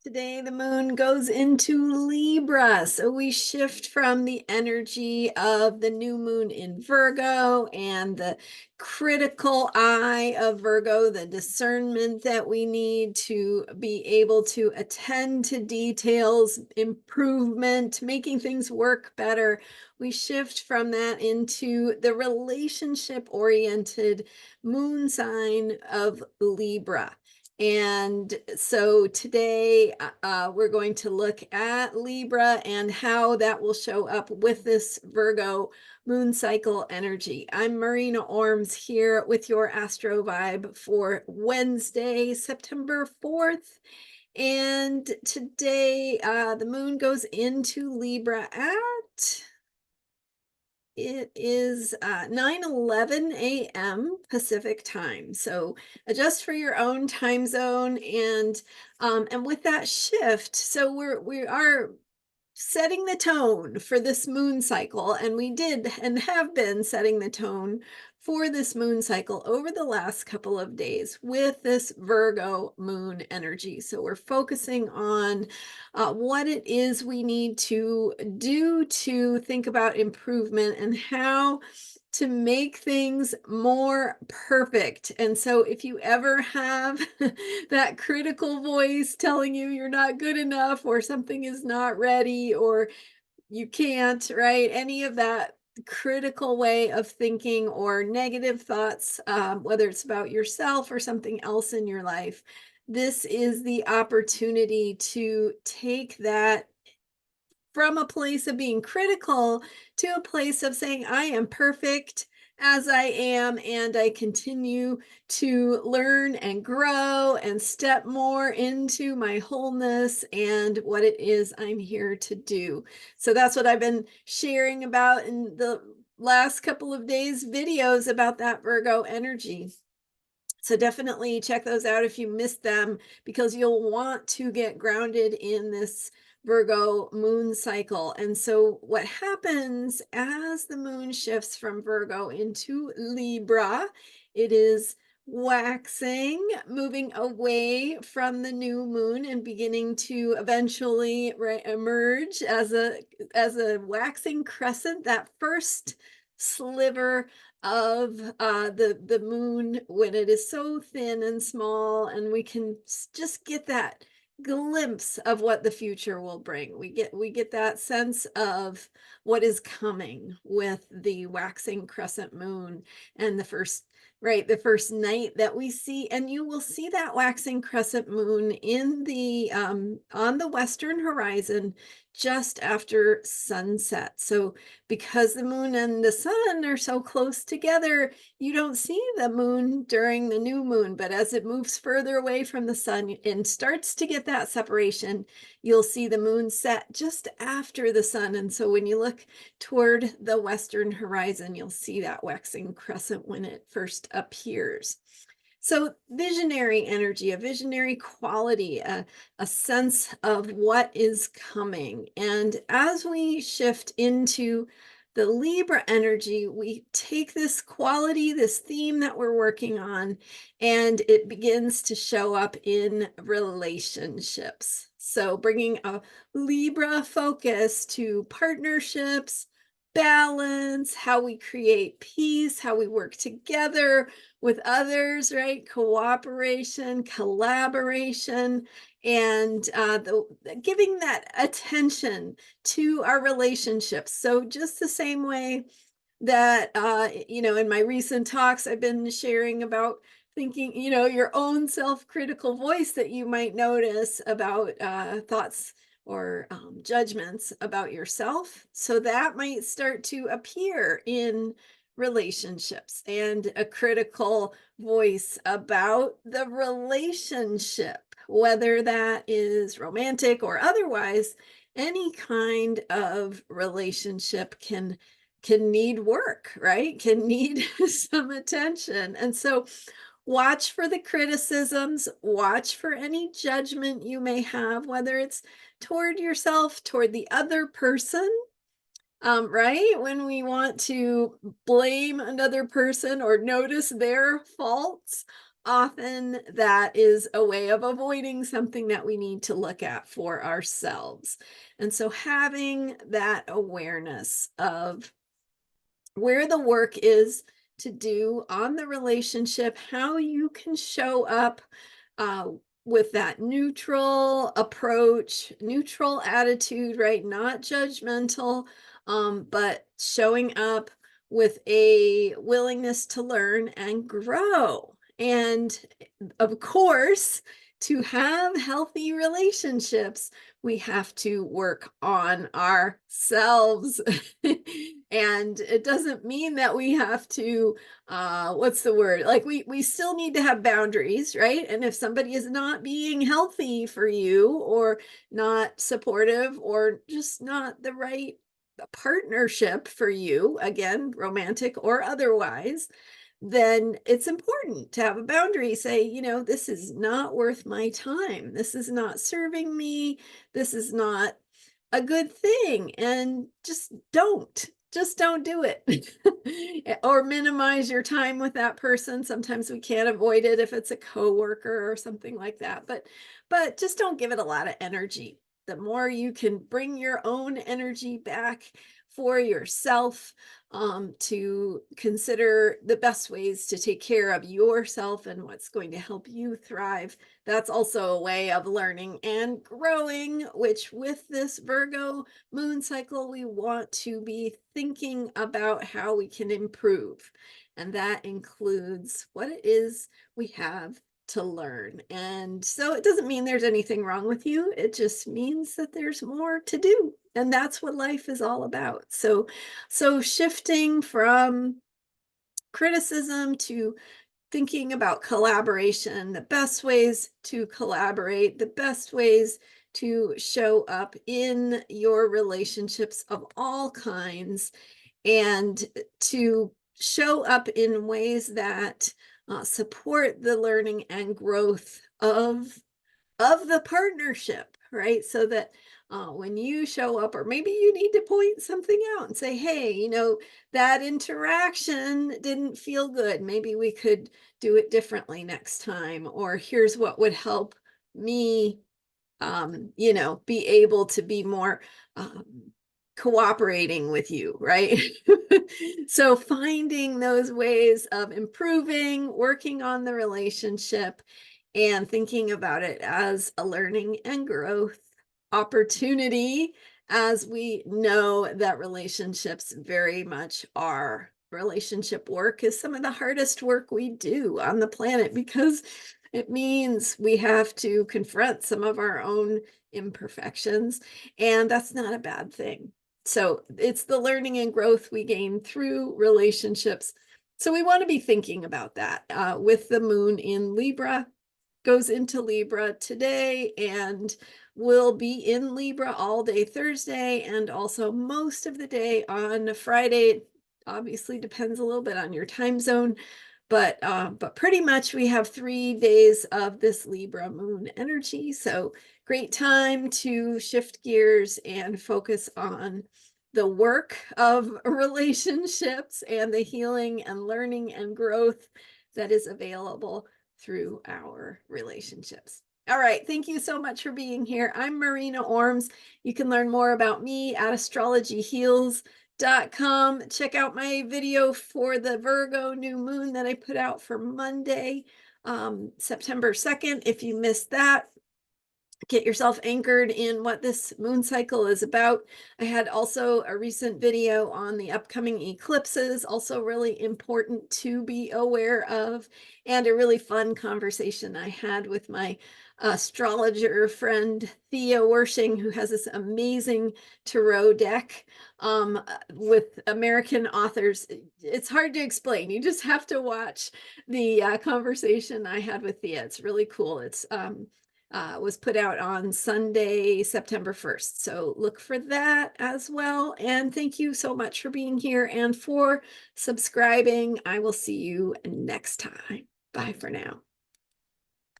Today, the moon goes into Libra. So we shift from the energy of the new moon in Virgo and the critical eye of Virgo, the discernment that we need to be able to attend to details, improvement, making things work better. We shift from that into the relationship oriented moon sign of Libra. And so today we're going to look at Libra and how that will show up with this Virgo moon cycle energy. I'm Marina Orms here with your Astro Vibe for Wednesday, September 4th. And today the moon goes into Libra at it is 9:11 a.m. Pacific time. So adjust for your own time zone and with that shift, so we are setting the tone for this moon cycle, and we did and have been setting the tone for this moon cycle over the last couple of days with this Virgo moon energy. So we're focusing on what it is we need to do to think about improvement and how to make things more perfect. And so if you ever have that critical voice telling you you're not good enough or something is not ready or you can't, right? Any of that critical way of thinking or negative thoughts, whether it's about yourself or something else in your life, this is the opportunity to take that from a place of being critical to a place of saying, I am perfect as I am, and I continue to learn and grow and step more into my wholeness and what it is I'm here to do. So that's what I've been sharing about in the last couple of days videos about that Virgo energy. So definitely check those out if you missed them, because you'll want to get grounded in this Virgo moon cycle. And so what happens as the moon shifts from Virgo into Libra, it is waxing, moving away from the new moon and beginning to eventually emerge as a waxing crescent, that first sliver of the moon when it is so thin and small, and we can just get that glimpse of what the future will bring. We get that sense of what is coming with the waxing crescent moon and the first night that we see. And you will see that waxing crescent moon in the on the western horizon just after sunset. So because the moon and the sun are so close together, you don't see the moon during the new moon, but as it moves further away from the sun and starts to get that separation, you'll see the moon set just after the sun. And so when you look toward the western horizon, you'll see that waxing crescent when it first appears. So visionary energy, a visionary quality, a sense of what is coming. And as we shift into the Libra energy, we take this quality, this theme that we're working on, and it begins to show up in relationships. So bringing a Libra focus to partnerships, balance, how we create peace, how we work together with others, right? Cooperation, collaboration, and giving that attention to our relationships. So just the same way that, in my recent talks, I've been sharing about thinking, your own self-critical voice that you might notice about thoughts or judgments about yourself. So that might start to appear in relationships, and a critical voice about the relationship, whether that is romantic or otherwise. Any kind of relationship can need work, right? Can need some attention. And so watch for the criticisms, watch for any judgment you may have, whether it's toward yourself, toward the other person, right? When we want to blame another person or notice their faults, often that is a way of avoiding something that we need to look at for ourselves. And so having that awareness of where the work is to do on the relationship, how you can show up uh, with that neutral approach, neutral attitude, right? Not judgmental, but showing up with a willingness to learn and grow. And of course, to have healthy relationships, we have to work on ourselves. And it doesn't mean that we have to what's the word, like we still need to have boundaries, right? And if somebody is not being healthy for you, or not supportive, or just not the right partnership for you, again, romantic or otherwise, then it's important to have a boundary. Say, this is not worth my time. This is not serving me. This is not a good thing. And just don't do it. Or minimize your time with that person. Sometimes we can't avoid it if it's a coworker or something like that. But just don't give it a lot of energy. The more you can bring your own energy back for yourself, to consider the best ways to take care of yourself and what's going to help you thrive. That's also a way of learning and growing, which with this Virgo moon cycle, we want to be thinking about how we can improve. And that includes what it is we have to learn. And so it doesn't mean there's anything wrong with you. It just means that there's more to do. And that's what life is all about. So shifting from criticism to thinking about collaboration, the best ways to collaborate, the best ways to show up in your relationships of all kinds, and to show up in ways that support the learning and growth of the partnership, right? So that when you show up, or maybe you need to point something out and say, hey, that interaction didn't feel good. Maybe we could do it differently next time. Or here's what would help me, be able to be more cooperating with you, right? So finding those ways of improving, working on the relationship, and thinking about it as a learning and growth opportunity, as we know that relationships very much are. Relationship work is some of the hardest work we do on the planet, because it means we have to confront some of our own imperfections, and that's not a bad thing. So it's the learning and growth we gain through relationships. So we want to be thinking about that with the moon in Libra. Goes into Libra today and will be in Libra all day Thursday, and also most of the day on Friday. Obviously depends a little bit on your time zone, but pretty much we have 3 days of this Libra moon energy. So great time to shift gears and focus on the work of relationships and the healing and learning and growth that is available through our relationships. All right. Thank you so much for being here. I'm Marina Orms. You can learn more about me at astrologyheals.com. Check out my video for the Virgo New Moon that I put out for Monday, September 2nd. If you missed that, get yourself anchored in what this moon cycle is about. I had also a recent video on the upcoming eclipses, also really important to be aware of, and a really fun conversation I had with my astrologer friend Thea Wershing, who has this amazing tarot deck with American authors. It's hard to explain. You just have to watch the conversation I had with Thea. It's really cool. It's was put out on Sunday, September 1st. So look for that as well. And thank you so much for being here and for subscribing. I will see you next time. Bye for now.